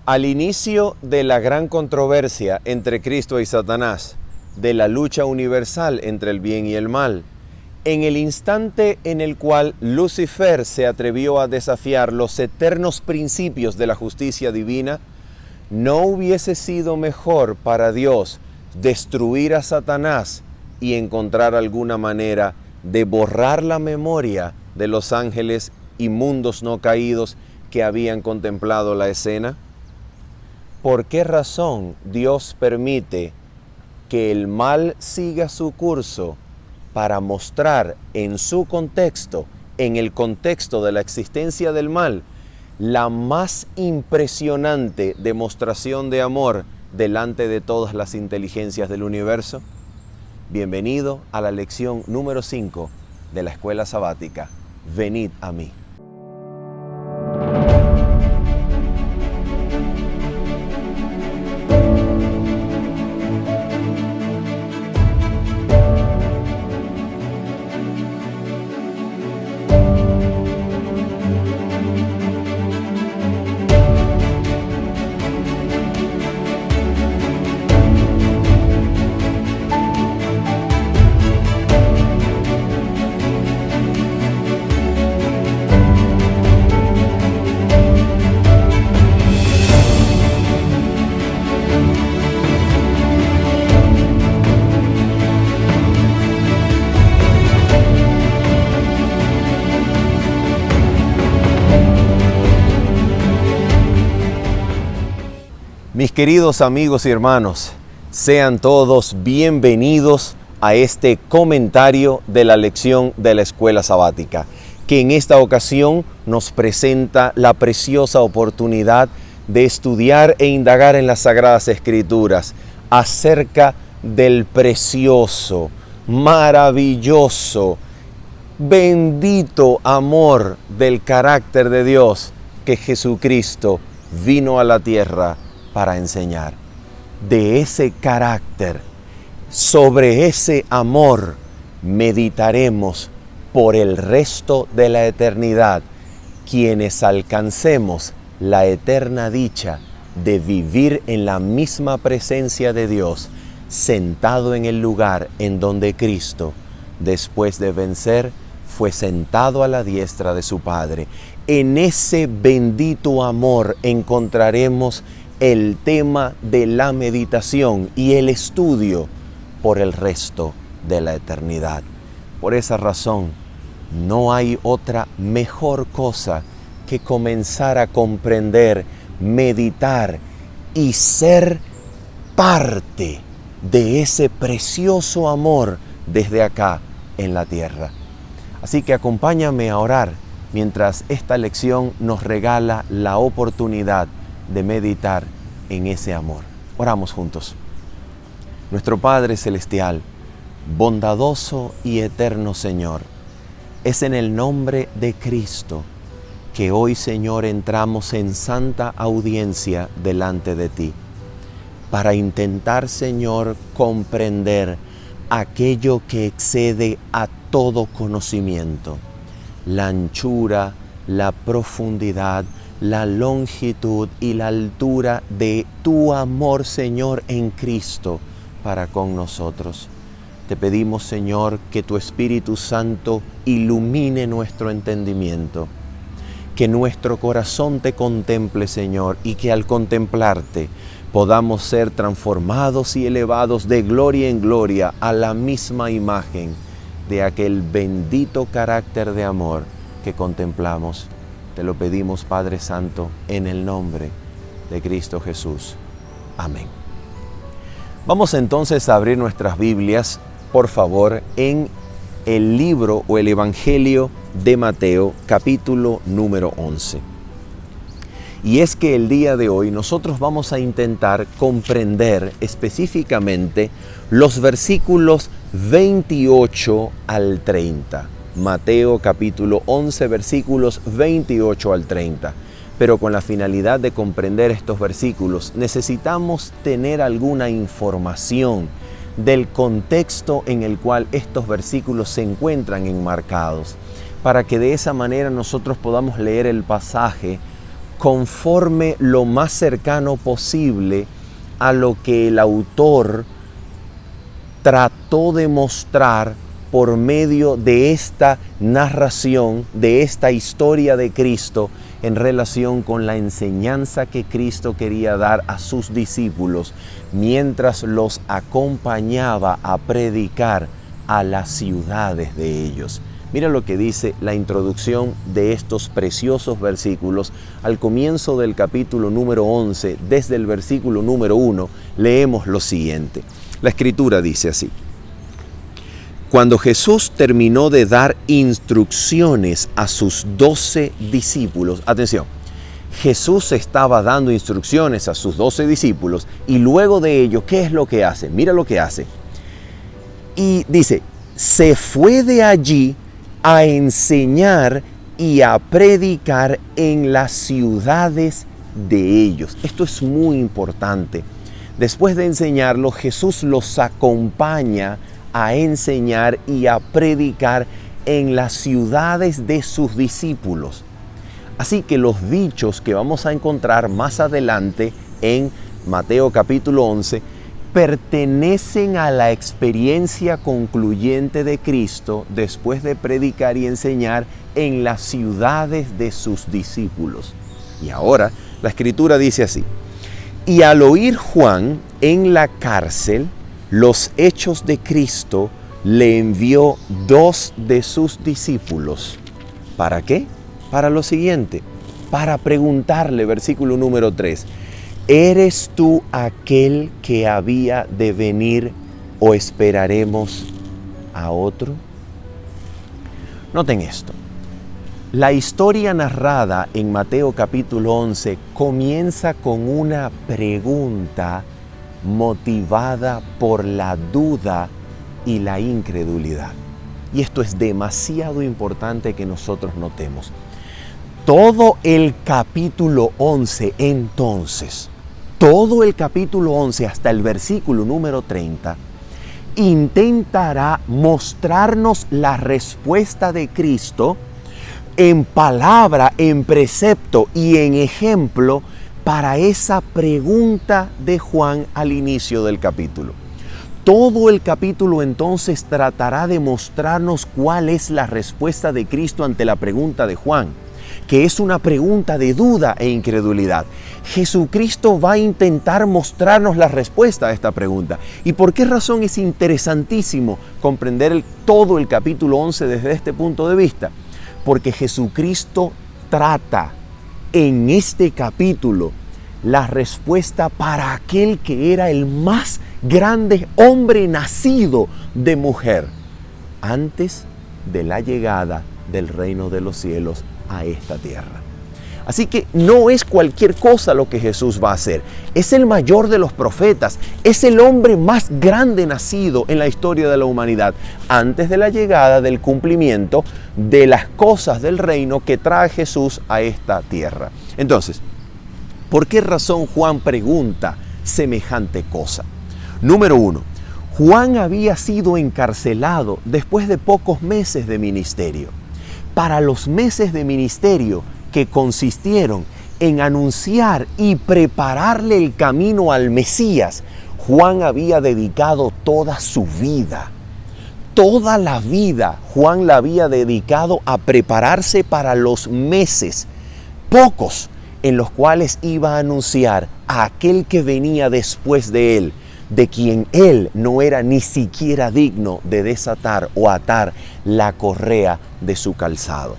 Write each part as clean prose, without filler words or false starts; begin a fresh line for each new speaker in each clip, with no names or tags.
Al inicio de la gran controversia entre Cristo y Satanás, de la lucha universal entre el bien y el mal, en el instante en el cual Lucifer se atrevió a desafiar los eternos principios de la justicia divina, ¿no hubiese sido mejor para Dios destruir a Satanás y encontrar alguna manera de borrar la memoria de los ángeles y mundos no caídos que habían contemplado la escena? ¿Por qué razón Dios permite que el mal siga su curso para mostrar en su contexto, en el contexto de la existencia del mal, la más impresionante demostración de amor delante de todas las inteligencias del universo? Bienvenido a la lección número 5 de la Escuela Sabática. Venid a mí. Mis queridos amigos y hermanos, sean todos bienvenidos a este comentario de la lección de la Escuela Sabática, que en esta ocasión nos presenta la preciosa oportunidad de estudiar e indagar en las Sagradas Escrituras acerca del precioso, maravilloso, bendito amor del carácter de Dios que Jesucristo vino a la tierra para enseñar. De ese carácter, sobre ese amor, meditaremos por el resto de la eternidad, quienes alcancemos la eterna dicha de vivir en la misma presencia de Dios, sentado en el lugar en donde Cristo, después de vencer, fue sentado a la diestra de su Padre. En ese bendito amor encontraremos el tema de la meditación y el estudio por el resto de la eternidad. Por esa razón, no hay otra mejor cosa que comenzar a comprender, meditar y ser parte de ese precioso amor desde acá en la tierra. Así que acompáñame a orar mientras esta lección nos regala la oportunidad de meditar en ese amor. Oramos juntos. Nuestro Padre Celestial, bondadoso y eterno Señor, es en el nombre de Cristo que hoy, Señor, entramos en santa audiencia delante de ti para intentar, Señor, comprender aquello que excede a todo conocimiento, la anchura, la profundidad, la longitud y la altura de tu amor, Señor, en Cristo para con nosotros. Te pedimos, Señor, que tu Espíritu Santo ilumine nuestro entendimiento, que nuestro corazón te contemple, Señor, y que al contemplarte podamos ser transformados y elevados de gloria en gloria a la misma imagen de aquel bendito carácter de amor que contemplamos. Te lo pedimos, Padre Santo, en el nombre de Cristo Jesús. Amén. Vamos entonces a abrir nuestras Biblias, por favor, en el libro o el Evangelio de Mateo, capítulo número 11. Y es que el día de hoy nosotros vamos a intentar comprender específicamente los versículos 28 al 30. Mateo capítulo 11, versículos 28 al 30. Pero con la finalidad de comprender estos versículos, necesitamos tener alguna información del contexto en el cual estos versículos se encuentran enmarcados, para que de esa manera nosotros podamos leer el pasaje conforme lo más cercano posible a lo que el autor trató de mostrar por medio de esta narración, de esta historia de Cristo en relación con la enseñanza que Cristo quería dar a sus discípulos mientras los acompañaba a predicar a las ciudades de ellos. Mira lo que dice la introducción de estos preciosos versículos al comienzo del capítulo número 11, desde el versículo número 1, leemos lo siguiente. La Escritura dice así: Cuando Jesús terminó de dar instrucciones a sus 12 discípulos, atención, Jesús estaba dando instrucciones a sus 12 discípulos y luego de ello, ¿qué es lo que hace? Mira lo que hace. Y dice, se fue de allí a enseñar y a predicar en las ciudades de ellos. Esto es muy importante. Después de enseñarlo, Jesús los acompaña a enseñar y a predicar en las ciudades de sus discípulos. Así que los dichos que vamos a encontrar más adelante en Mateo capítulo 11 pertenecen a la experiencia concluyente de Cristo después de predicar y enseñar en las ciudades de sus discípulos. Y ahora la Escritura dice así: y al oír Juan en la cárcel los hechos de Cristo, le envió 2 de sus discípulos. ¿Para qué? Para lo siguiente, para preguntarle, versículo número 3, ¿eres tú aquel que había de venir o esperaremos a otro? Noten esto. La historia narrada en Mateo capítulo 11 comienza con una pregunta motivada por la duda y la incredulidad. Y esto es demasiado importante que nosotros notemos. Todo el capítulo 11 entonces, todo el capítulo 11 hasta el versículo número 30, intentará mostrarnos la respuesta de Cristo en palabra, en precepto y en ejemplo para esa pregunta de Juan al inicio del capítulo. Todo el capítulo entonces tratará de mostrarnos cuál es la respuesta de Cristo ante la pregunta de Juan, que es una pregunta de duda e incredulidad. Jesucristo va a intentar mostrarnos la respuesta a esta pregunta. ¿Y por qué razón es interesantísimo comprender todo el capítulo 11 desde este punto de vista? Porque Jesucristo trata en este capítulo la respuesta para aquel que era el más grande hombre nacido de mujer antes de la llegada del reino de los cielos a esta tierra. Así que no es cualquier cosa lo que Jesús va a hacer. Es el mayor de los profetas. Es el hombre más grande nacido en la historia de la humanidad antes de la llegada del cumplimiento de las cosas del reino que trae Jesús a esta tierra. Entonces, ¿por qué razón Juan pregunta semejante cosa? Número 1. Juan había sido encarcelado después de pocos meses de ministerio. Para los meses de ministerio que consistieron en anunciar y prepararle el camino al Mesías, Juan había dedicado toda su vida. Toda la vida Juan la había dedicado a prepararse para los meses, pocos, en los cuales iba a anunciar a aquel que venía después de él, de quien él no era ni siquiera digno de desatar o atar la correa de su calzado.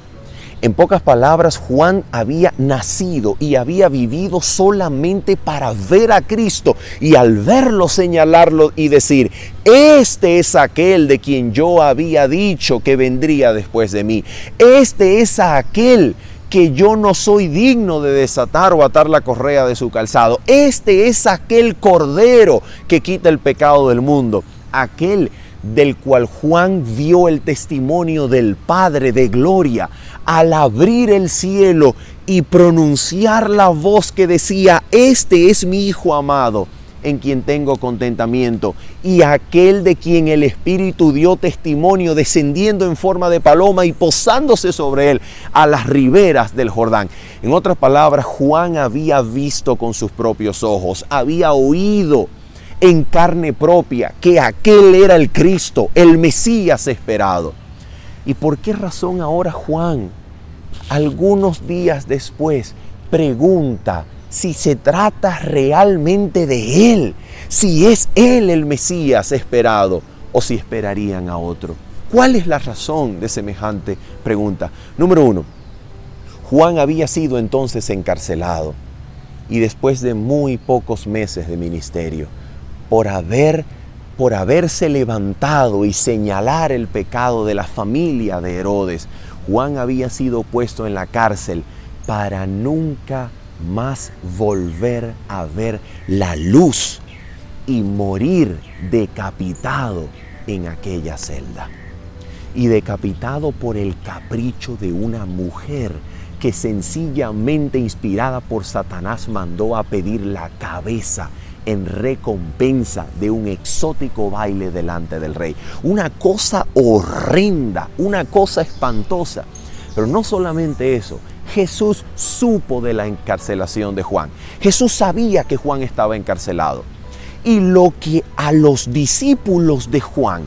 En pocas palabras, Juan había nacido y había vivido solamente para ver a Cristo y al verlo señalarlo y decir, este es aquel de quien yo había dicho que vendría después de mí. Este es aquel que yo no soy digno de desatar o atar la correa de su calzado. Este es aquel Cordero que quita el pecado del mundo. Aquel del cual Juan vio el testimonio del Padre de gloria al abrir el cielo y pronunciar la voz que decía, este es mi Hijo amado, en quien tengo contentamiento, y aquel de quien el Espíritu dio testimonio descendiendo en forma de paloma y posándose sobre él a las riberas del Jordán. En otras palabras, Juan había visto con sus propios ojos, había oído en carne propia que aquel era el Cristo, el Mesías esperado. ¿Y por qué razón ahora Juan, algunos días después, pregunta si se trata realmente de él, si es él el Mesías esperado o si esperarían a otro? ¿Cuál es la razón de semejante pregunta? Número 1, Juan había sido entonces encarcelado y después de muy pocos meses de ministerio, por haberse levantado y señalar el pecado de la familia de Herodes, Juan había sido puesto en la cárcel para nunca más volver a ver la luz y morir decapitado en aquella celda. Y decapitado por el capricho de una mujer que sencillamente inspirada por Satanás mandó a pedir la cabeza en recompensa de un exótico baile delante del rey. Una cosa horrenda, una cosa espantosa. Pero no solamente eso, Jesús supo de la encarcelación de Juan. Jesús sabía que Juan estaba encarcelado. Y lo que a los discípulos de Juan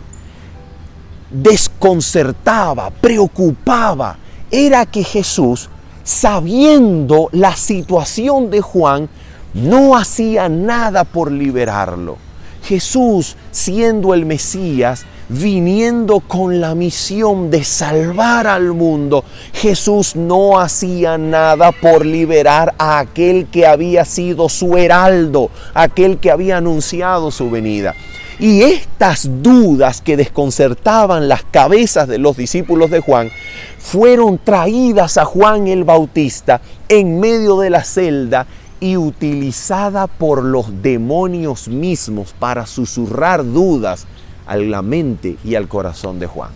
desconcertaba, preocupaba, era que Jesús, sabiendo la situación de Juan, no hacía nada por liberarlo. Jesús, siendo el Mesías, viniendo con la misión de salvar al mundo, Jesús no hacía nada por liberar a aquel que había sido su heraldo, aquel que había anunciado su venida. Y estas dudas que desconcertaban las cabezas de los discípulos de Juan fueron traídas a Juan el Bautista en medio de la celda y utilizada por los demonios mismos para susurrar dudas a la mente y al corazón de Juan.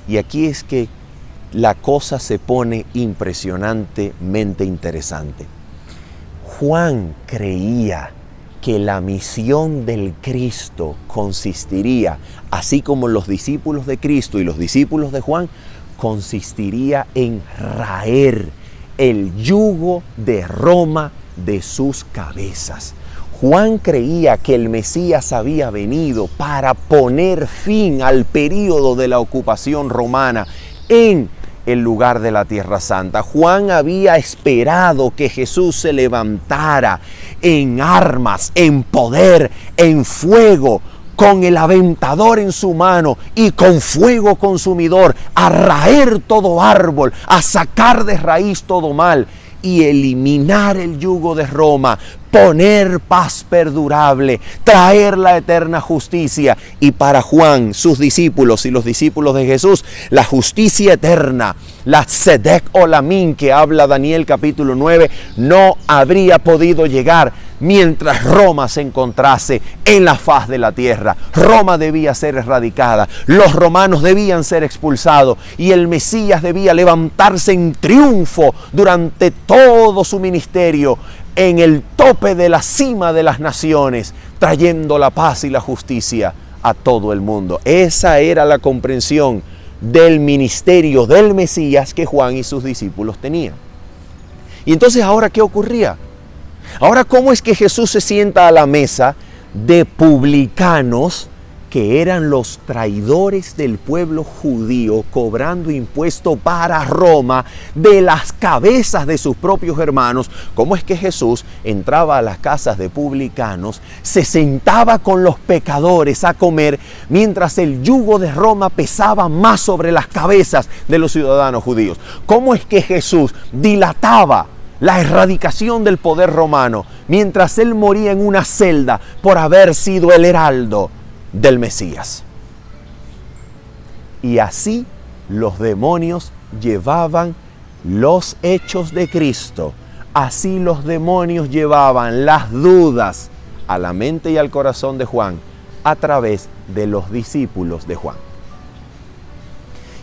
Y aquí es que la cosa se pone impresionantemente interesante. Juan creía que la misión del Cristo consistiría, así como los discípulos de Cristo y los discípulos de Juan, consistiría en raer el yugo de Roma de sus cabezas. Juan creía que el Mesías había venido para poner fin al período de la ocupación romana en el lugar de la Tierra Santa. Juan había esperado que Jesús se levantara en armas, en poder, en fuego, con el aventador en su mano y con fuego consumidor, a raer todo árbol, a sacar de raíz todo mal y eliminar el yugo de Roma, poner paz perdurable, traer la eterna justicia. Y para Juan, sus discípulos y los discípulos de Jesús, la justicia eterna, la Tzedek Olamim que habla Daniel capítulo 9, no habría podido llegar mientras Roma se encontrase en la faz de la tierra. Roma debía ser erradicada, los romanos debían ser expulsados y el Mesías debía levantarse en triunfo durante todo su ministerio en el tope de la cima de las naciones, trayendo la paz y la justicia a todo el mundo. Esa era la comprensión del ministerio del Mesías que Juan y sus discípulos tenían. Y entonces, ¿ahora qué ocurría? Ahora, ¿cómo es que Jesús se sienta a la mesa de publicanos, que eran los traidores del pueblo judío, cobrando impuesto para Roma de las cabezas de sus propios hermanos? ¿Cómo es que Jesús entraba a las casas de publicanos, se sentaba con los pecadores a comer, mientras el yugo de Roma pesaba más sobre las cabezas de los ciudadanos judíos? ¿Cómo es que Jesús dilataba la erradicación del poder romano mientras él moría en una celda por haber sido el heraldo del Mesías? Y así los demonios llevaban los hechos de Cristo. Así los demonios llevaban las dudas a la mente y al corazón de Juan a través de los discípulos de Juan.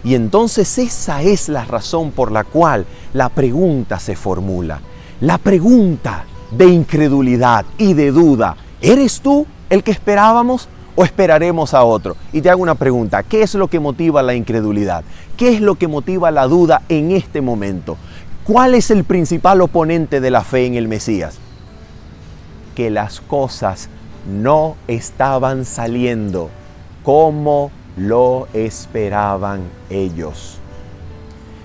Y entonces esa es la razón por la cual la pregunta se formula. La pregunta de incredulidad y de duda. ¿Eres tú el que esperábamos o esperaremos a otro? Y te hago una pregunta, ¿qué es lo que motiva la incredulidad? ¿Qué es lo que motiva la duda en este momento? ¿Cuál es el principal oponente de la fe en el Mesías? Que las cosas no estaban saliendo como lo esperaban ellos.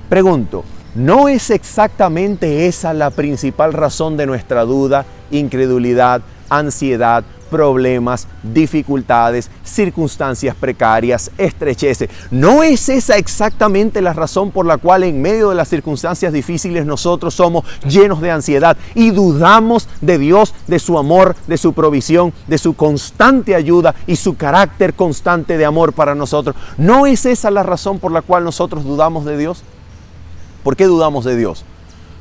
Pregunto, ¿no es exactamente esa la principal razón de nuestra duda, incredulidad, ansiedad, problemas, dificultades, circunstancias precarias, estrecheces? ¿No es esa exactamente la razón por la cual en medio de las circunstancias difíciles nosotros somos llenos de ansiedad y dudamos de Dios, de su amor, de su provisión, de su constante ayuda y su carácter constante de amor para nosotros? ¿No es esa la razón por la cual nosotros dudamos de Dios? ¿Por qué dudamos de Dios?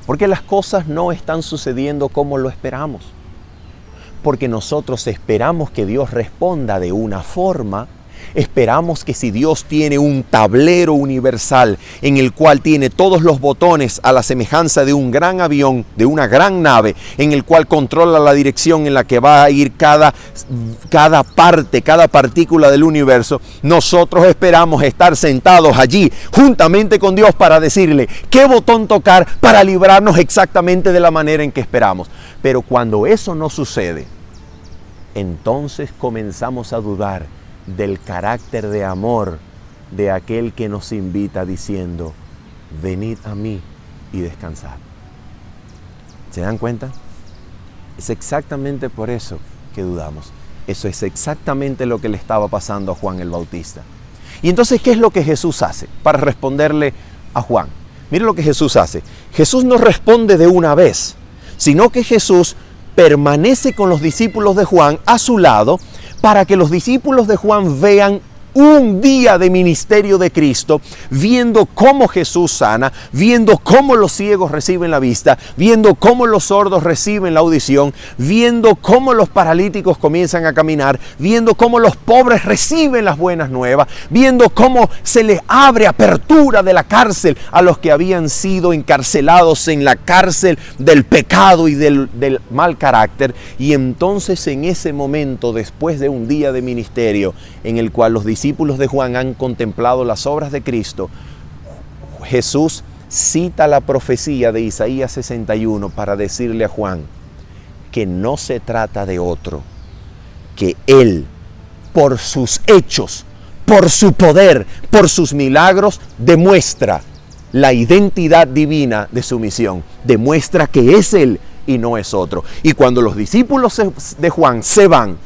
Porque las cosas no están sucediendo como lo esperamos. Porque nosotros esperamos que Dios responda de una forma, esperamos que si Dios tiene un tablero universal en el cual tiene todos los botones a la semejanza de un gran avión, de una gran nave, en el cual controla la dirección en la que va a ir cada parte, cada partícula del universo, nosotros esperamos estar sentados allí juntamente con Dios para decirle qué botón tocar para librarnos exactamente de la manera en que esperamos. Pero cuando eso no sucede, entonces comenzamos a dudar del carácter de amor de aquel que nos invita diciendo, venid a mí y descansad. ¿Se dan cuenta? Es exactamente por eso que dudamos. Eso es exactamente lo que le estaba pasando a Juan el Bautista. Y entonces, ¿qué es lo que Jesús hace para responderle a Juan? Mire lo que Jesús hace. Jesús no responde de una vez, sino que Jesús permanece con los discípulos de Juan a su lado para que los discípulos de Juan vean un día de ministerio de Cristo, viendo cómo Jesús sana, viendo cómo los ciegos reciben la vista, viendo cómo los sordos reciben la audición, viendo cómo los paralíticos comienzan a caminar, viendo cómo los pobres reciben las buenas nuevas, viendo cómo se les abre apertura de la cárcel a los que habían sido encarcelados en la cárcel del pecado y del mal carácter. Y entonces en ese momento, después de un día de ministerio en el cual los discípulos de Juan han contemplado las obras de Cristo, Jesús cita la profecía de Isaías 61 para decirle a Juan que no se trata de otro, que Él, por sus hechos, por su poder, por sus milagros, demuestra la identidad divina de su misión, demuestra que es Él y no es otro. Y cuando los discípulos de Juan se van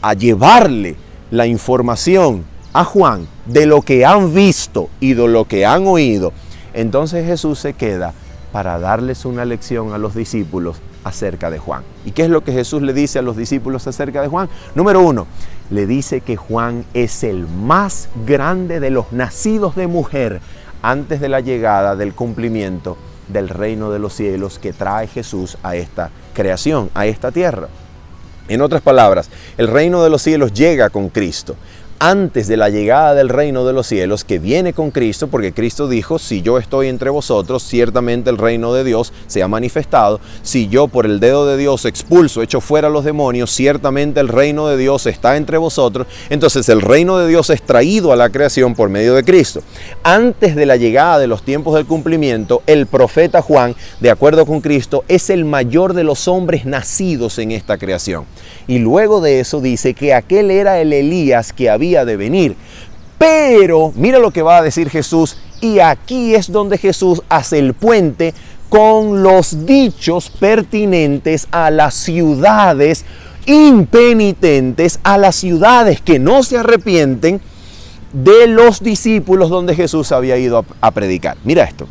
a llevarle la información a Juan de lo que han visto y de lo que han oído, entonces Jesús se queda para darles una lección a los discípulos acerca de Juan. ¿Y qué es lo que Jesús le dice a los discípulos acerca de Juan? Número 1, le dice que Juan es el más grande de los nacidos de mujer antes de la llegada del cumplimiento del reino de los cielos que trae Jesús a esta creación, a esta tierra. En otras palabras, el reino de los cielos llega con Cristo. Antes de la llegada del reino de los cielos, que viene con Cristo, porque Cristo dijo, si yo estoy entre vosotros, ciertamente el reino de Dios se ha manifestado. Si yo por el dedo de Dios expulso, echo fuera a los demonios, ciertamente el reino de Dios está entre vosotros. Entonces el reino de Dios es traído a la creación por medio de Cristo. Antes de la llegada de los tiempos del cumplimiento, el profeta Juan, de acuerdo con Cristo, es el mayor de los hombres nacidos en esta creación. Y luego de eso dice que aquel era el Elías que había de venir. Pero mira lo que va a decir Jesús, y aquí es donde Jesús hace el puente con los dichos pertinentes a las ciudades impenitentes, a las ciudades que no se arrepienten de los discípulos donde Jesús había ido a predicar. Mira esto,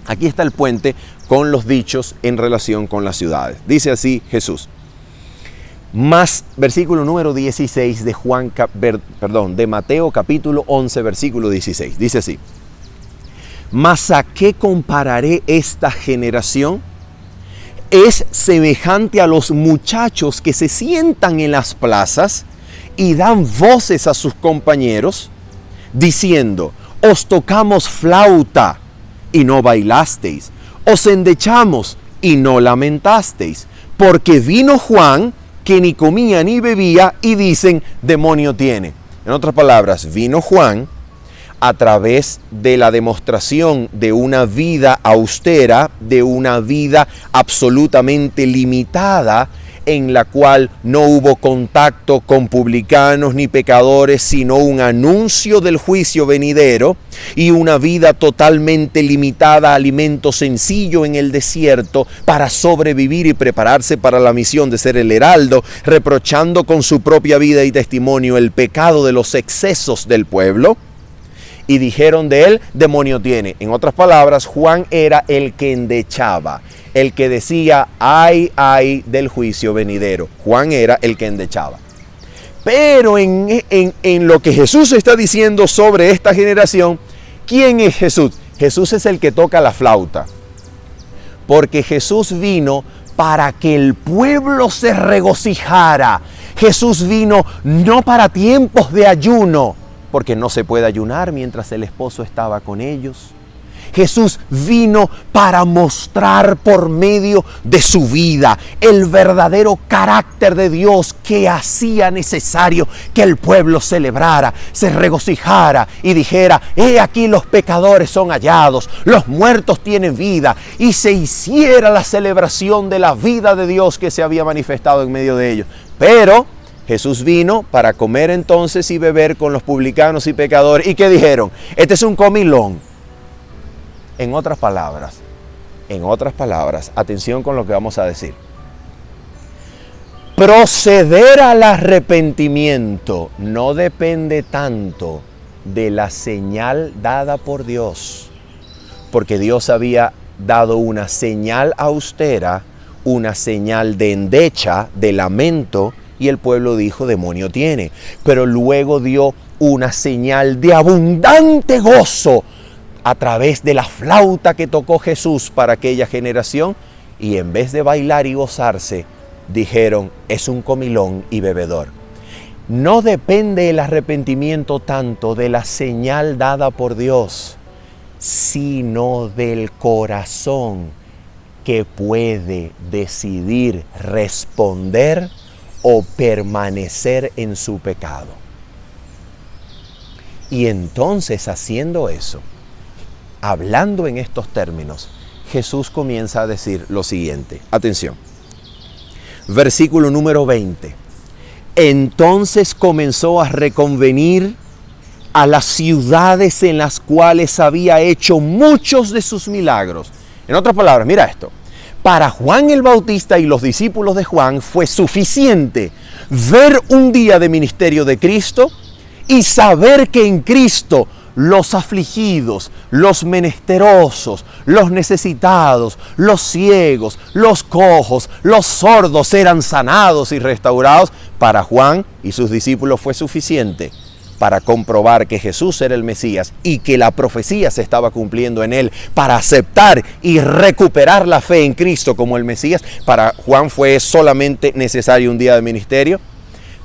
aquí está el puente con los dichos en relación con las ciudades. Dice así Jesús. Más versículo número 16 de Mateo capítulo 11 versículo 16. Dice así: ¿Mas a qué compararé esta generación? Es semejante a los muchachos que se sientan en las plazas y dan voces a sus compañeros, diciendo, os tocamos flauta y no bailasteis, os endechamos y no lamentasteis. porque vino Juan, que ni comía ni bebía, y dicen, demonio tiene. En otras palabras, vino Juan a través de la demostración de una vida austera, de una vida absolutamente limitada, en la cual no hubo contacto con publicanos ni pecadores, sino un anuncio del juicio venidero, y una vida totalmente limitada a alimento sencillo en el desierto para sobrevivir y prepararse para la misión de ser el heraldo, reprochando con su propia vida y testimonio el pecado de los excesos del pueblo. Y dijeron de él, demonio tiene. En otras palabras, Juan era el que endechaba, el que decía, ay, ay del juicio venidero. Juan era el que endechaba. Pero en lo que Jesús está diciendo sobre esta generación, ¿quién es Jesús? Jesús es el que toca la flauta. Porque Jesús vino para que el pueblo se regocijara. Jesús vino no para tiempos de ayuno, porque no se puede ayunar mientras el esposo estaba con ellos. Jesús vino para mostrar por medio de su vida el verdadero carácter de Dios, que hacía necesario que el pueblo celebrara, se regocijara y dijera, he aquí los pecadores son hallados, los muertos tienen vida, y se hiciera la celebración de la vida de Dios que se había manifestado en medio de ellos. Pero Jesús vino para comer entonces y beber con los publicanos y pecadores. ¿Y qué dijeron? Este es un comilón. En otras palabras, atención con lo que vamos a decir. Proceder al arrepentimiento no depende tanto de la señal dada por Dios, porque Dios había dado una señal austera, una señal de endecha, de lamento, y el pueblo dijo, demonio tiene. Pero luego dio una señal de abundante gozo a través de la flauta que tocó Jesús para aquella generación, y en vez de bailar y gozarse, dijeron, es un comilón y bebedor. No depende el arrepentimiento tanto de la señal dada por Dios, sino del corazón, que puede decidir responder o permanecer en su pecado. Y entonces, haciendo eso, hablando en estos términos, Jesús comienza a decir lo siguiente. Atención. Versículo número 20. Entonces comenzó a reconvenir a las ciudades en las cuales había hecho muchos de sus milagros. En otras palabras, mira esto. Para Juan el Bautista y los discípulos de Juan fue suficiente ver un día de ministerio de Cristo y saber que en Cristo los afligidos, los menesterosos, los necesitados, los ciegos, los cojos, los sordos eran sanados y restaurados. Para Juan y sus discípulos fue suficiente para comprobar que Jesús era el Mesías y que la profecía se estaba cumpliendo en él, para aceptar y recuperar la fe en Cristo como el Mesías. Para Juan fue solamente necesario un día de ministerio.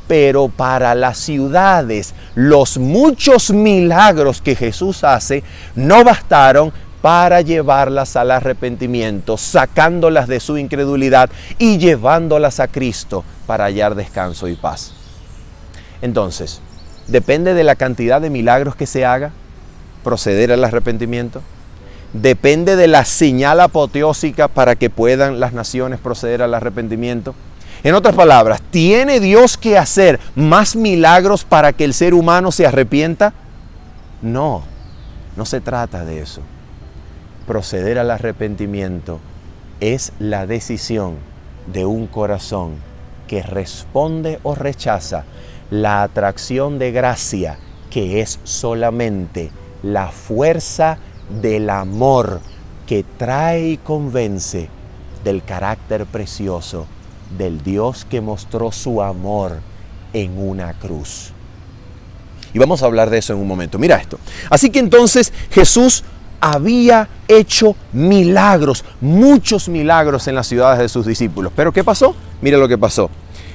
Pero para las ciudades, los muchos milagros que Jesús hace no bastaron para llevarlas al arrepentimiento, sacándolas de su incredulidad y llevándolas a Cristo para hallar descanso y paz. Entonces, ¿depende de la cantidad de milagros que se haga proceder al arrepentimiento? ¿Depende de la señal apoteósica para que puedan las naciones proceder al arrepentimiento? En otras palabras, ¿tiene Dios que hacer más milagros para que el ser humano se arrepienta? No, no se trata de eso. Proceder al arrepentimiento es la decisión de un corazón que responde o rechaza la atracción de gracia, que es solamente la fuerza del amor que trae y convence del carácter precioso del Dios que mostró su amor en una cruz. Y vamos a hablar de eso en un momento. Mira esto. Así que entonces Jesús había hecho milagros, muchos milagros en las ciudades de sus discípulos. ¿Pero qué pasó? Mira lo que pasó.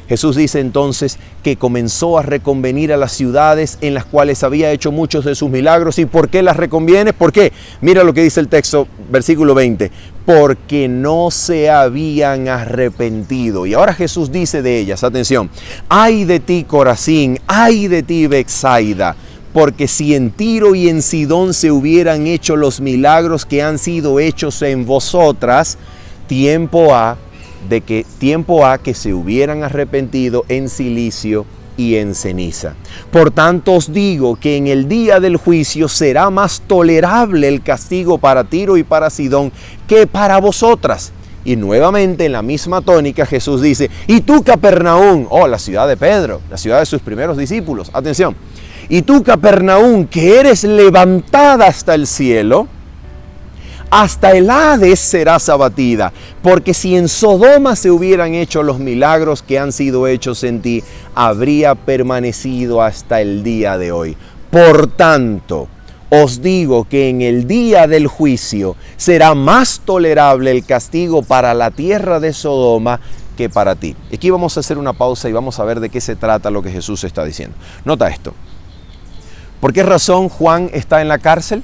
Jesús dice entonces que comenzó a reconvenir a las ciudades en las cuales había hecho muchos de sus milagros. ¿Y por qué las reconviene? ¿Por qué? Mira lo que dice el texto, versículo 20. Porque no se habían arrepentido. Y ahora Jesús dice de ellas, atención, ay de ti Corazín, ay de ti Betsaida, porque si en Tiro y en Sidón se hubieran hecho los milagros que han sido hechos en vosotras, tiempo ha que se hubieran arrepentido en cilicio y en ceniza. Por tanto os digo que en el día del juicio será más tolerable el castigo para Tiro y para Sidón que para vosotras. Y nuevamente en la misma tónica Jesús dice, y tú Capernaum, la ciudad de Pedro, la ciudad de sus primeros discípulos, atención, y tú Capernaum, que eres levantada hasta el cielo, hasta el Hades serás abatida, porque si en Sodoma se hubieran hecho los milagros que han sido hechos en ti, habría permanecido hasta el día de hoy. Por tanto, os digo que en el día del juicio será más tolerable el castigo para la tierra de Sodoma que para ti. Aquí vamos a hacer una pausa y vamos a ver de qué se trata lo que Jesús está diciendo. Nota esto. ¿Por qué razón Juan está en la cárcel?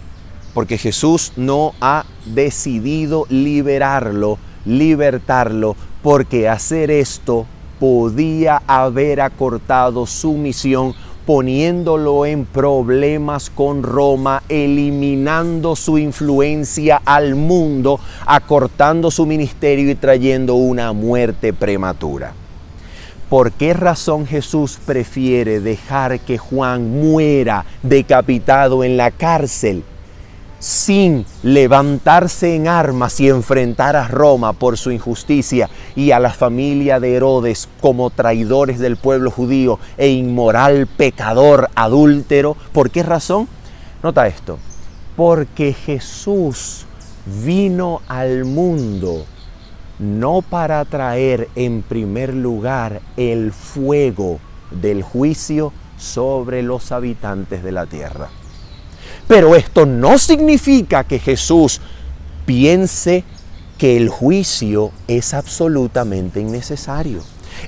Porque Jesús no ha decidido libertarlo, porque hacer esto podía haber acortado su misión, poniéndolo en problemas con Roma, eliminando su influencia al mundo, acortando su ministerio y trayendo una muerte prematura. ¿Por qué razón Jesús prefiere dejar que Juan muera decapitado en la cárcel, sin levantarse en armas y enfrentar a Roma por su injusticia y a la familia de Herodes como traidores del pueblo judío e inmoral, pecador, adúltero? ¿Por qué razón? Nota esto. Porque Jesús vino al mundo no para traer en primer lugar el fuego del juicio sobre los habitantes de la tierra. Pero esto no significa que Jesús piense que el juicio es absolutamente innecesario.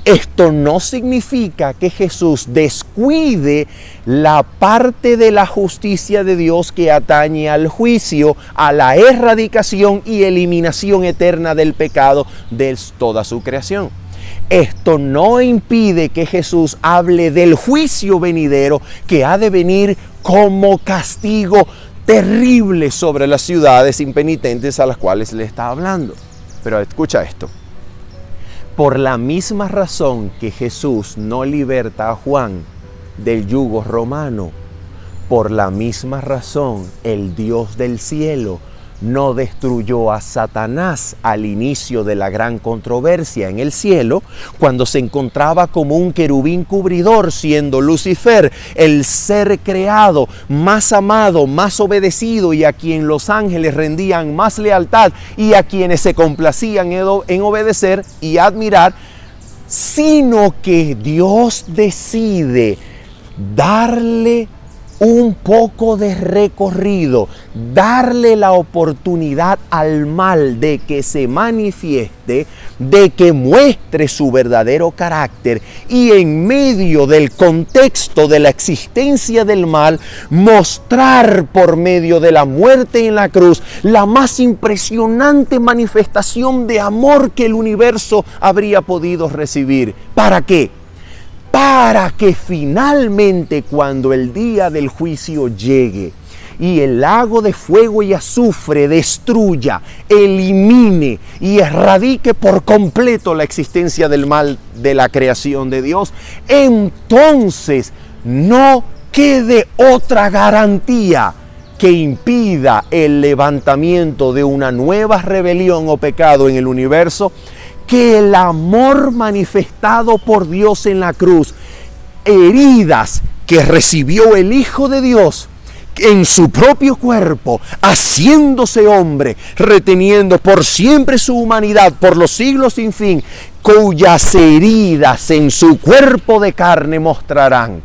Esto no significa que Jesús descuide la parte de la justicia de Dios que atañe al juicio, a la erradicación y eliminación eterna del pecado de toda su creación. Esto no impide que Jesús hable del juicio venidero que ha de venir como castigo terrible sobre las ciudades impenitentes a las cuales le está hablando. Pero escucha esto. Por la misma razón que Jesús no liberta a Juan del yugo romano, por la misma razón el Dios del cielo no destruyó a Satanás al inicio de la gran controversia en el cielo, cuando se encontraba como un querubín cubridor, siendo Lucifer el ser creado más amado, más obedecido, y a quien los ángeles rendían más lealtad y a quienes se complacían en obedecer y admirar, sino que Dios decide darle un poco de recorrido, darle la oportunidad al mal de que se manifieste, de que muestre su verdadero carácter, y en medio del contexto de la existencia del mal, mostrar por medio de la muerte en la cruz la más impresionante manifestación de amor que el universo habría podido recibir. ¿Para qué? Para que finalmente, cuando el día del juicio llegue y el lago de fuego y azufre destruya, elimine y erradique por completo la existencia del mal de la creación de Dios, entonces no quede otra garantía que impida el levantamiento de una nueva rebelión o pecado en el universo, que el amor manifestado por Dios en la cruz, heridas que recibió el Hijo de Dios en su propio cuerpo, haciéndose hombre, reteniendo por siempre su humanidad por los siglos sin fin, cuyas heridas en su cuerpo de carne mostrarán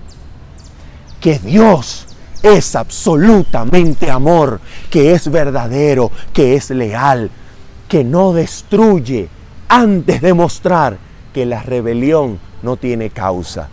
que Dios es absolutamente amor, que es verdadero, que es leal, que no destruye, antes de mostrar que la rebelión no tiene causa,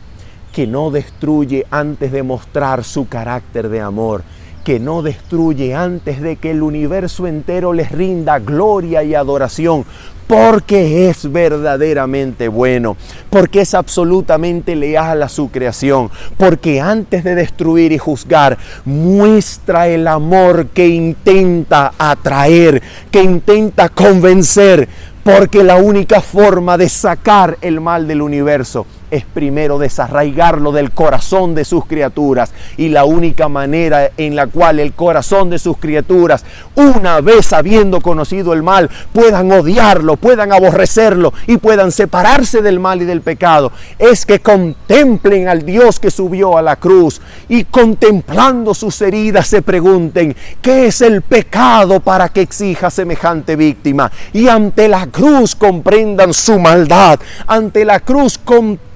que no destruye antes de mostrar su carácter de amor, que no destruye antes de que el universo entero les rinda gloria y adoración, porque es verdaderamente bueno, porque es absolutamente leal a su creación, porque antes de destruir y juzgar, muestra el amor que intenta atraer, que intenta convencer, porque la única forma de sacar el mal del universo es primero desarraigarlo del corazón de sus criaturas, y la única manera en la cual el corazón de sus criaturas, una vez habiendo conocido el mal, puedan odiarlo, puedan aborrecerlo y puedan separarse del mal y del pecado, es que contemplen al Dios que subió a la cruz, y contemplando sus heridas se pregunten: ¿qué es el pecado para que exija semejante víctima? Y ante la cruz comprendan su maldad, ante la cruz contemplen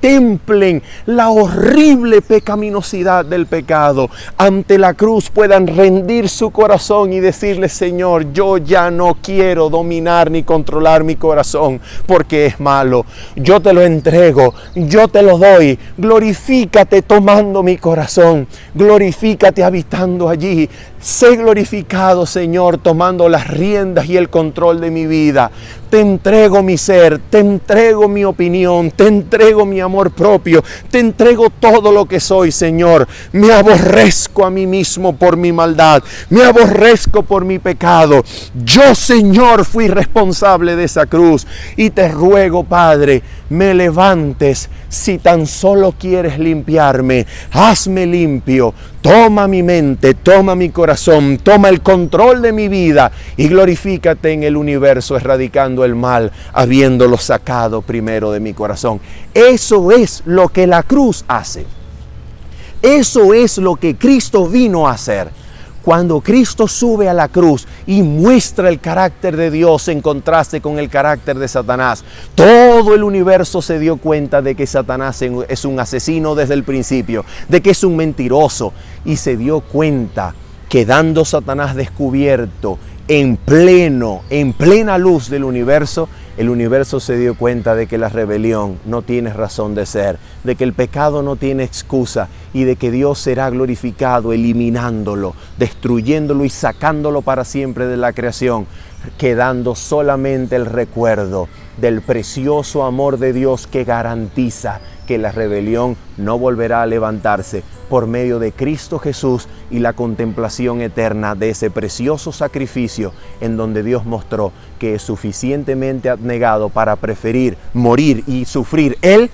la horrible pecaminosidad del pecado, ante la cruz puedan rendir su corazón y decirle: Señor, yo ya no quiero dominar ni controlar mi corazón porque es malo, yo te lo entrego, yo te lo doy, glorifícate tomando mi corazón, glorifícate habitando allí, sé glorificado, Señor, tomando las riendas y el control de mi vida. Te entrego mi ser, te entrego mi opinión, te entrego mi amor propio, te entrego todo lo que soy, Señor. Me aborrezco a mí mismo por mi maldad, me aborrezco por mi pecado. Yo, Señor, fui responsable de esa cruz, y te ruego, Padre, me levantes. Si tan solo quieres limpiarme, hazme limpio. Toma mi mente, toma mi corazón, toma el control de mi vida y glorifícate en el universo, erradicando el mal, habiéndolo sacado primero de mi corazón. Eso es lo que la cruz hace. Eso es lo que Cristo vino a hacer. Cuando Cristo sube a la cruz y muestra el carácter de Dios en contraste con el carácter de Satanás, todo el universo se dio cuenta de que Satanás es un asesino desde el principio, de que es un mentiroso, y se dio cuenta, quedando Satanás descubierto en plena luz del universo, el universo se dio cuenta de que la rebelión no tiene razón de ser, de que el pecado no tiene excusa, y de que Dios será glorificado eliminándolo, destruyéndolo y sacándolo para siempre de la creación, quedando solamente el recuerdo del precioso amor de Dios que garantiza que la rebelión no volverá a levantarse por medio de Cristo Jesús y la contemplación eterna de ese precioso sacrificio, en donde Dios mostró que es suficientemente abnegado para preferir morir y sufrir Él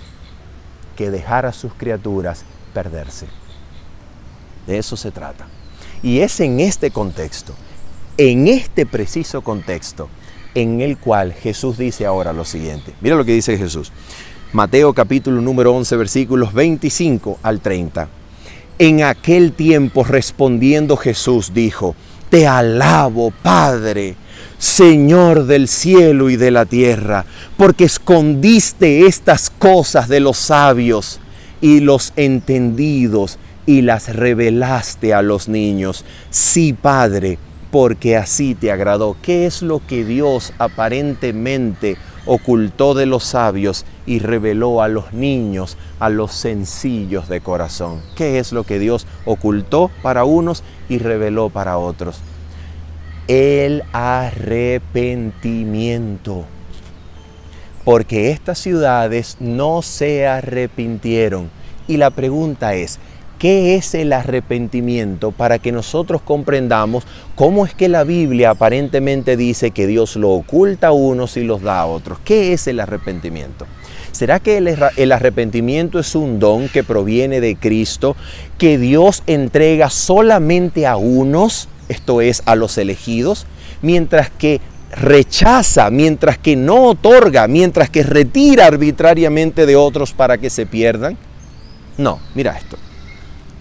que dejar a sus criaturas perderse. De eso se trata. Y es en este contexto, en este preciso contexto, en el cual Jesús dice ahora lo siguiente. Mira lo que dice Jesús. Mateo capítulo número 11, versículos 25 al 30. En aquel tiempo, respondiendo Jesús, dijo: Te alabo, Padre, Señor del cielo y de la tierra, porque escondiste estas cosas de los sabios y los entendidos y las revelaste a los niños. Sí, Padre, porque así te agradó. ¿Qué es lo que Dios aparentemente ocultó de los sabios y reveló a los niños, a los sencillos de corazón? ¿Qué es lo que Dios ocultó para unos y reveló para otros? El arrepentimiento. Porque estas ciudades no se arrepintieron. Y la pregunta es: ¿qué es el arrepentimiento? Para que nosotros comprendamos cómo es que la Biblia aparentemente dice que Dios lo oculta a unos y los da a otros. ¿Qué es el arrepentimiento? ¿Será que el arrepentimiento es un don que proviene de Cristo, que Dios entrega solamente a unos, esto es, a los elegidos, mientras que rechaza, mientras que no otorga, mientras que retira arbitrariamente de otros para que se pierdan? No, mira esto.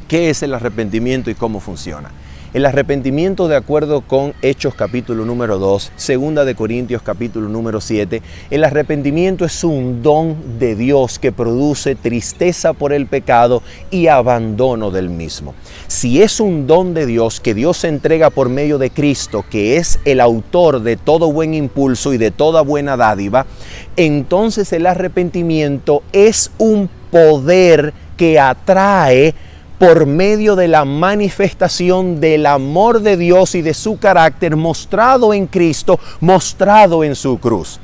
¿Qué es el arrepentimiento y cómo funciona? El arrepentimiento, de acuerdo con Hechos capítulo número 2, Segunda de Corintios capítulo número 7, el arrepentimiento es un don de Dios que produce tristeza por el pecado y abandono del mismo. Si es un don de Dios que Dios entrega por medio de Cristo, que es el autor de todo buen impulso y de toda buena dádiva, entonces el arrepentimiento es un poder que atrae por medio de la manifestación del amor de Dios y de su carácter mostrado en Cristo, mostrado en su cruz.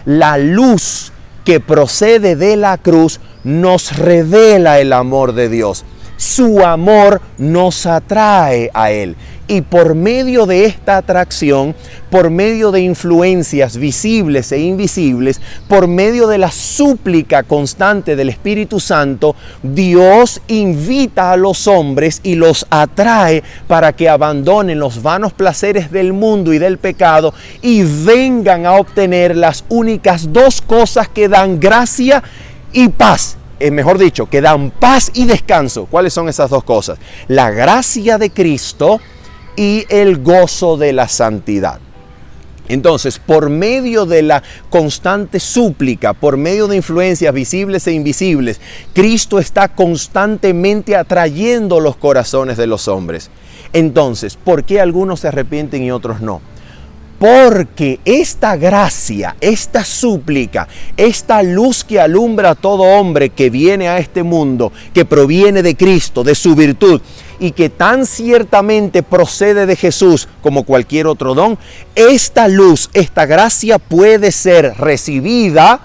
La luz que procede de la cruz nos revela el amor de Dios. Su amor nos atrae a Él. Y por medio de esta atracción, por medio de influencias visibles e invisibles, por medio de la súplica constante del Espíritu Santo, Dios invita a los hombres y los atrae para que abandonen los vanos placeres del mundo y del pecado y vengan a obtener las únicas dos cosas que dan gracia y paz. Mejor dicho, que dan paz y descanso. ¿Cuáles son esas dos cosas? La gracia de Cristo y el gozo de la santidad. Entonces, por medio de la constante súplica, por medio de influencias visibles e invisibles, Cristo está constantemente atrayendo los corazones de los hombres. Entonces, ¿por qué algunos se arrepienten y otros no? Porque esta gracia, esta súplica, esta luz que alumbra a todo hombre que viene a este mundo, que proviene de Cristo, de su virtud, y que tan ciertamente procede de Jesús como cualquier otro don, esta luz, esta gracia puede ser recibida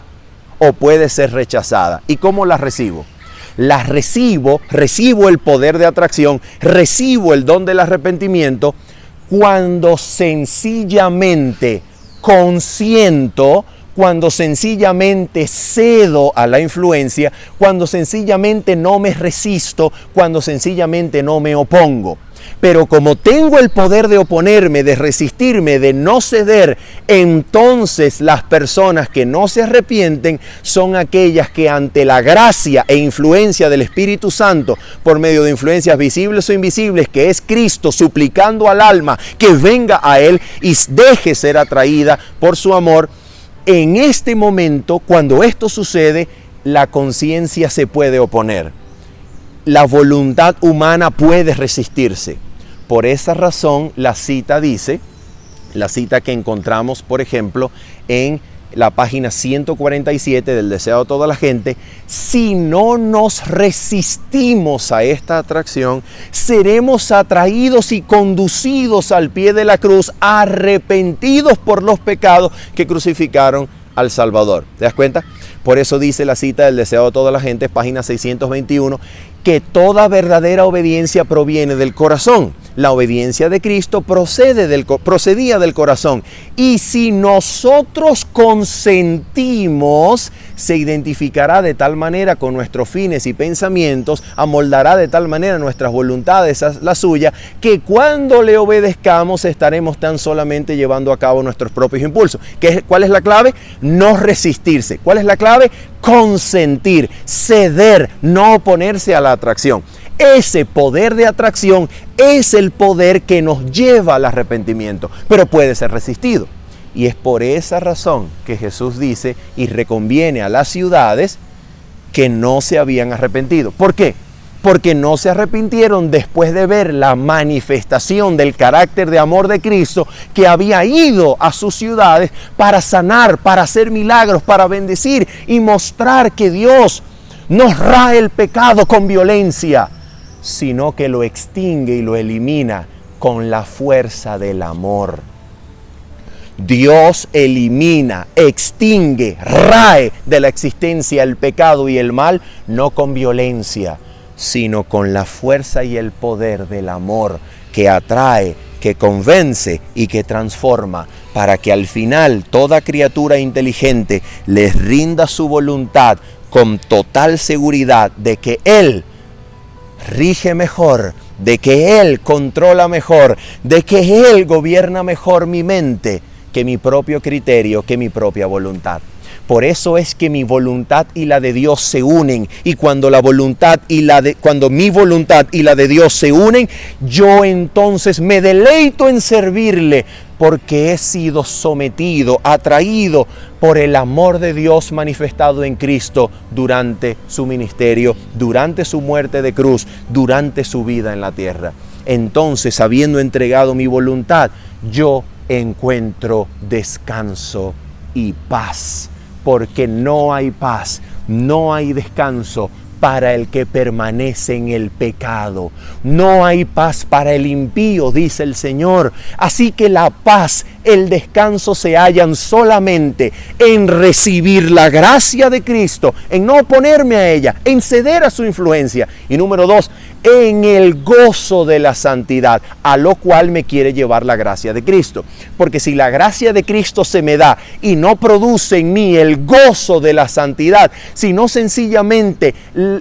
o puede ser rechazada. ¿Y cómo la recibo? La recibo el poder de atracción, recibo el don del arrepentimiento, cuando sencillamente consiento, cuando sencillamente cedo a la influencia, cuando sencillamente no me resisto, cuando sencillamente no me opongo. Pero como tengo el poder de oponerme, de resistirme, de no ceder, entonces las personas que no se arrepienten son aquellas que ante la gracia e influencia del Espíritu Santo, por medio de influencias visibles o invisibles, que es Cristo suplicando al alma que venga a Él y deje ser atraída por su amor, en este momento, cuando esto sucede, la conciencia se puede oponer. La voluntad humana puede resistirse. Por esa razón, la cita dice, la cita que encontramos, por ejemplo, en la página 147 del Deseo de toda la gente: si no nos resistimos a esta atracción, seremos atraídos y conducidos al pie de la cruz, arrepentidos por los pecados que crucificaron al Salvador. ¿Te das cuenta? Por eso dice la cita del Deseo de toda la gente, página 621, que toda verdadera obediencia proviene del corazón. La obediencia de Cristo procedía del corazón. Y si nosotros consentimos, se identificará de tal manera con nuestros fines y pensamientos, amoldará de tal manera nuestras voluntades a la suya, que cuando le obedezcamos estaremos tan solamente llevando a cabo nuestros propios impulsos. ¿Cuál es la clave? No resistirse. ¿Cuál es la clave? Consentir, ceder, no oponerse a la atracción. Ese poder de atracción es el poder que nos lleva al arrepentimiento, pero puede ser resistido. Y es por esa razón que Jesús dice y reconviene a las ciudades que no se habían arrepentido. ¿Por qué? Porque no se arrepintieron después de ver la manifestación del carácter de amor de Cristo, que había ido a sus ciudades para sanar, para hacer milagros, para bendecir y mostrar que Dios no rae el pecado con violencia, sino que lo extingue y lo elimina con la fuerza del amor. Dios elimina, extingue, rae de la existencia el pecado y el mal, no con violencia, sino con la fuerza y el poder del amor que atrae, que convence y que transforma, para que al final toda criatura inteligente les rinda su voluntad con total seguridad de que Él rige mejor, de que Él controla mejor, de que Él gobierna mejor mi mente que mi propio criterio, que mi propia voluntad. Por eso es que mi voluntad y la de Dios se unen. Y cuando cuando mi voluntad y la de Dios se unen, yo entonces me deleito en servirle, porque he sido sometido, atraído por el amor de Dios manifestado en Cristo durante su ministerio, durante su muerte de cruz, durante su vida en la tierra. Entonces, habiendo entregado mi voluntad, yo encuentro descanso y paz, porque no hay paz, no hay descanso para el que permanece en el pecado. No hay paz para el impío, dice el Señor. Así que la paz, el descanso se hallan solamente en recibir la gracia de Cristo, en no oponerme a ella, en ceder a su influencia. Y número 2, en el gozo de la santidad, a lo cual me quiere llevar la gracia de Cristo. Porque si la gracia de Cristo se me da y no produce en mí el gozo de la santidad, sino sencillamente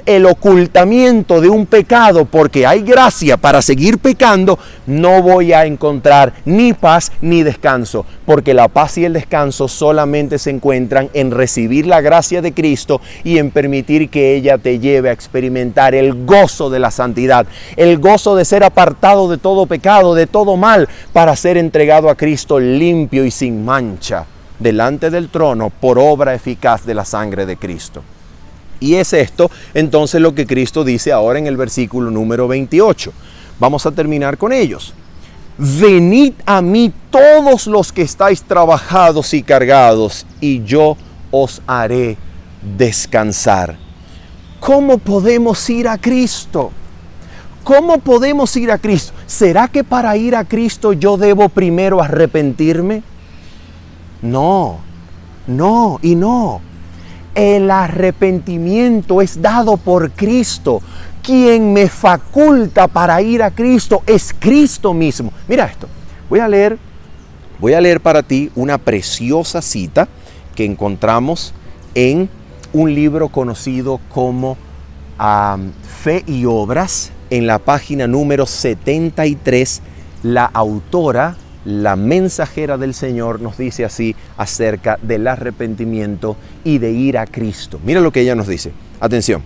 el ocultamiento de un pecado, porque hay gracia para seguir pecando, no voy a encontrar ni paz ni descanso, porque la paz y el descanso solamente se encuentran en recibir la gracia de Cristo y en permitir que ella te lleve a experimentar el gozo de la santidad, el gozo de ser apartado de todo pecado, de todo mal, para ser entregado a Cristo limpio y sin mancha delante del trono por obra eficaz de la sangre de Cristo. Y es esto entonces lo que Cristo dice ahora en el versículo número 28. Vamos a terminar con ellos. Venid a mí todos los que estáis trabajados y cargados, y yo os haré descansar. ¿Cómo podemos ir a Cristo? ¿Cómo podemos ir a Cristo? ¿Será que para ir a Cristo yo debo primero arrepentirme? No, no y no. El arrepentimiento es dado por Cristo. Quien me faculta para ir a Cristo es Cristo mismo. Mira esto. Voy a leer para ti una preciosa cita que encontramos en un libro conocido como Fe y Obras. En la página número 73, la autora, la mensajera del Señor, nos dice así acerca del arrepentimiento y de ir a Cristo. Mira lo que ella nos dice. Atención.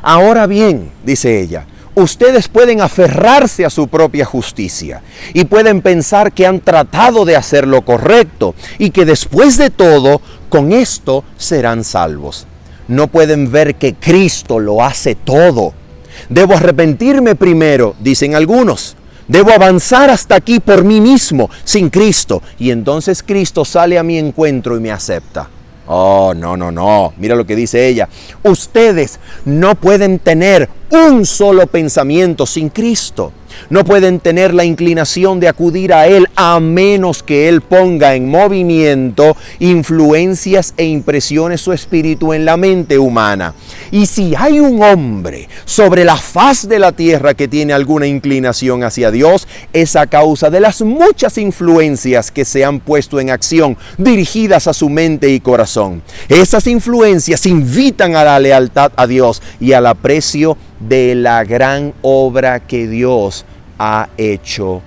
Ahora bien, dice ella, ustedes pueden aferrarse a su propia justicia y pueden pensar que han tratado de hacer lo correcto y que después de todo, con esto serán salvos. No pueden ver que Cristo lo hace todo. Debo arrepentirme primero, dicen algunos. Debo avanzar hasta aquí por mí mismo, sin Cristo. Y entonces Cristo sale a mi encuentro y me acepta. Oh, no, no, no. Mira lo que dice ella. Ustedes no pueden tener un solo pensamiento sin Cristo. No pueden tener la inclinación de acudir a Él a menos que Él ponga en movimiento influencias e impresiones su espíritu en la mente humana. Y si hay un hombre sobre la faz de la tierra que tiene alguna inclinación hacia Dios, es a causa de las muchas influencias que se han puesto en acción dirigidas a su mente y corazón. Esas influencias invitan a la lealtad a Dios y al aprecio de la gran obra que Dios ha hecho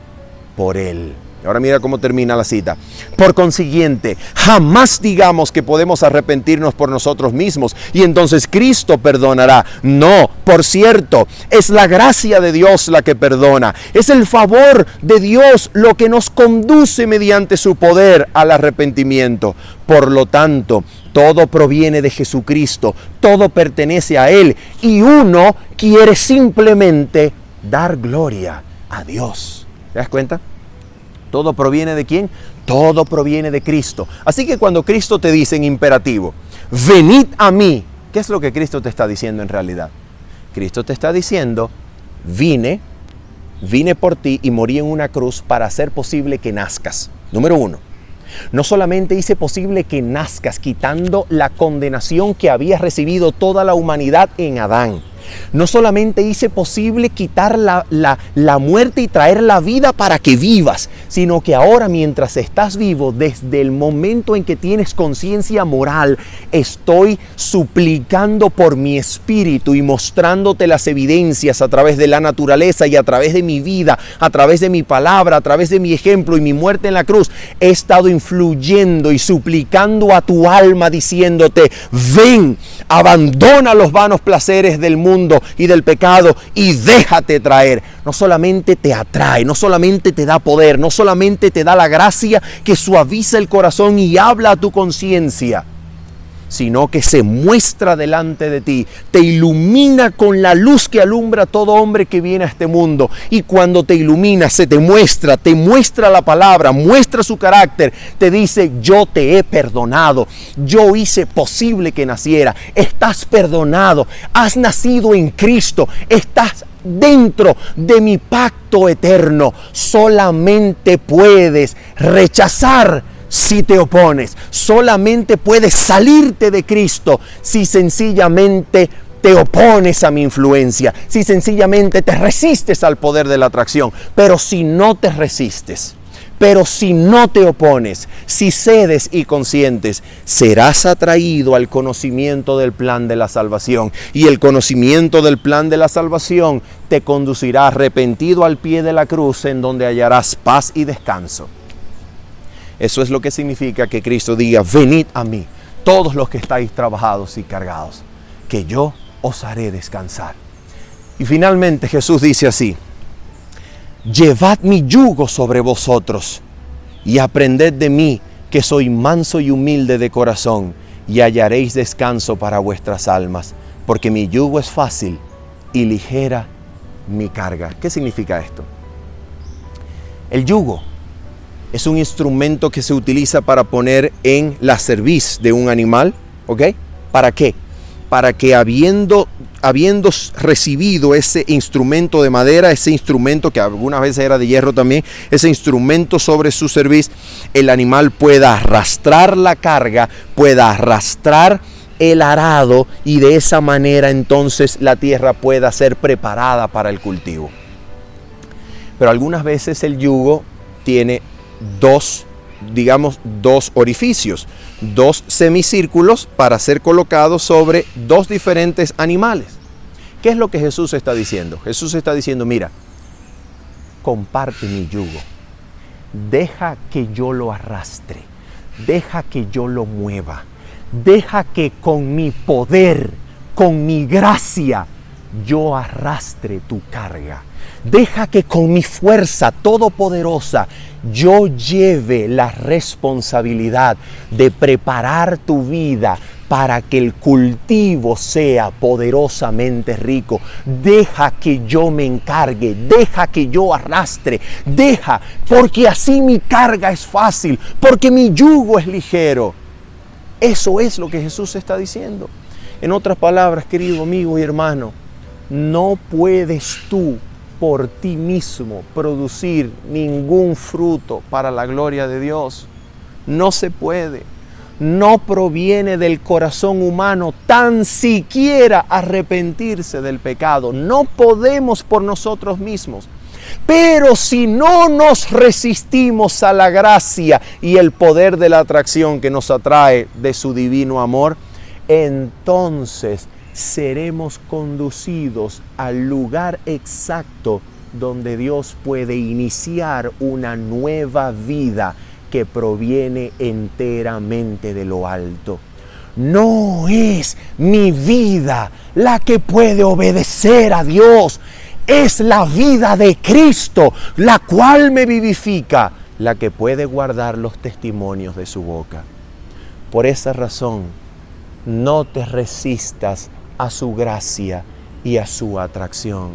por él. Ahora mira cómo termina la cita. Por consiguiente, jamás digamos que podemos arrepentirnos por nosotros mismos y entonces Cristo perdonará. No, por cierto, es la gracia de Dios la que perdona. Es el favor de Dios lo que nos conduce mediante su poder al arrepentimiento. Por lo tanto, todo proviene de Jesucristo, todo pertenece a Él y uno quiere simplemente dar gloria a Dios. ¿Te das cuenta? ¿Todo proviene de quién? Todo proviene de Cristo. Así que cuando Cristo te dice en imperativo, venid a mí, ¿qué es lo que Cristo te está diciendo en realidad? Cristo te está diciendo, vine por ti y morí en una cruz para hacer posible que nazcas. Número 1. No solamente hice posible que nazcas, quitando la condenación que había recibido toda la humanidad en Adán, No solamente hice posible quitar la muerte y traer la vida para que vivas, sino que ahora mientras estás vivo, desde el momento en que tienes conciencia moral, estoy suplicando por mi espíritu y mostrándote las evidencias a través de la naturaleza y a través de mi vida, a través de mi palabra, a través de mi ejemplo y mi muerte en la cruz. He estado influyendo y suplicando a tu alma diciéndote: ven, abandona los vanos placeres del mundo y del pecado y déjate traer. No solamente te atrae, no solamente te da poder, no solamente te da la gracia que suaviza el corazón y habla a tu conciencia, sino que se muestra delante de ti, te ilumina con la luz que alumbra a todo hombre que viene a este mundo. Y cuando te ilumina, te muestra la palabra, muestra su carácter, te dice: yo te he perdonado, yo hice posible que naciera, estás perdonado, has nacido en Cristo, estás dentro de mi pacto eterno. Solamente puedes rechazar si te opones, solamente puedes salirte de Cristo si sencillamente te opones a mi influencia, si sencillamente te resistes al poder de la atracción. Pero si no te resistes, pero si no te opones, si cedes y consientes, serás atraído al conocimiento del plan de la salvación. Y el conocimiento del plan de la salvación te conducirá arrepentido al pie de la cruz, en donde hallarás paz y descanso. Eso es lo que significa que Cristo diga: venid a mí, todos los que estáis trabajados y cargados, que yo os haré descansar. Y finalmente Jesús dice así: llevad mi yugo sobre vosotros y aprended de mí, que soy manso y humilde de corazón, y hallaréis descanso para vuestras almas, porque mi yugo es fácil y ligera mi carga. ¿Qué significa esto? El yugo es un instrumento que se utiliza para poner en la cerviz de un animal, ¿ok? ¿Para qué? Para que habiendo recibido ese instrumento de madera, ese instrumento que algunas veces era de hierro también, ese instrumento sobre su cerviz, el animal pueda arrastrar la carga, pueda arrastrar el arado, y de esa manera entonces la tierra pueda ser preparada para el cultivo. Pero algunas veces el yugo tiene dos orificios, dos semicírculos para ser colocados sobre dos diferentes animales. ¿Qué es lo que Jesús está diciendo? Jesús está diciendo: mira, comparte mi yugo, deja que yo lo arrastre, deja que yo lo mueva, deja que con mi poder, con mi gracia, yo arrastre tu carga. Deja que con mi fuerza todopoderosa yo lleve la responsabilidad de preparar tu vida para que el cultivo sea poderosamente rico. Deja que yo me encargue, deja que yo arrastre, deja, porque así mi carga es fácil, porque mi yugo es ligero. Eso es lo que Jesús está diciendo. En otras palabras, querido amigo y hermano, no puedes tú por ti mismo producir ningún fruto para la gloria de Dios. No se puede. No proviene del corazón humano tan siquiera arrepentirse del pecado. No podemos por nosotros mismos. Pero si no nos resistimos a la gracia y el poder de la atracción que nos atrae de su divino amor, entonces seremos conducidos al lugar exacto donde Dios puede iniciar una nueva vida que proviene enteramente de lo alto. No es mi vida la que puede obedecer a Dios, es la vida de Cristo, la cual me vivifica, la que puede guardar los testimonios de su boca. Por esa razón, no te resistas a su gracia y a su atracción.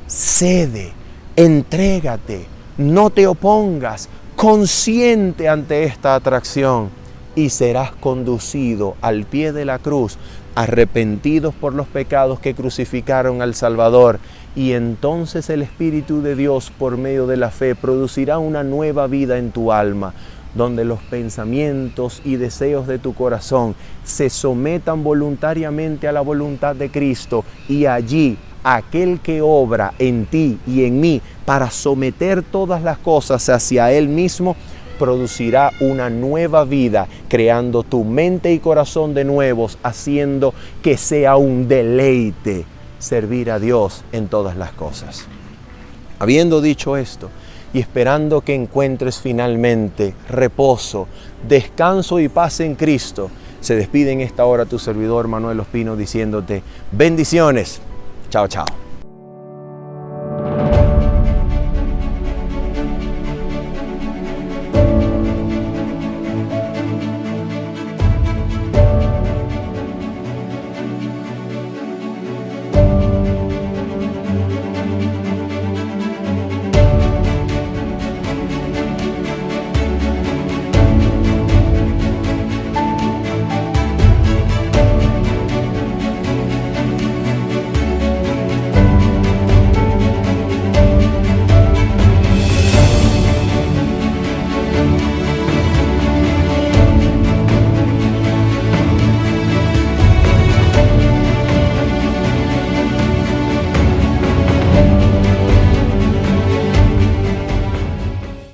Cede, entrégate, no te opongas, consciente ante esta atracción, y serás conducido al pie de la cruz, arrepentidos por los pecados que crucificaron al Salvador, y entonces el Espíritu de Dios, por medio de la fe, producirá una nueva vida en tu alma, donde los pensamientos y deseos de tu corazón se sometan voluntariamente a la voluntad de Cristo, y allí aquel que obra en ti y en mí para someter todas las cosas hacia Él mismo, producirá una nueva vida, creando tu mente y corazón de nuevos, haciendo que sea un deleite servir a Dios en todas las cosas. Habiendo dicho esto, y esperando que encuentres finalmente reposo, descanso y paz en Cristo, se despide en esta hora tu servidor Manuel Ospino diciéndote bendiciones. Chao, chao.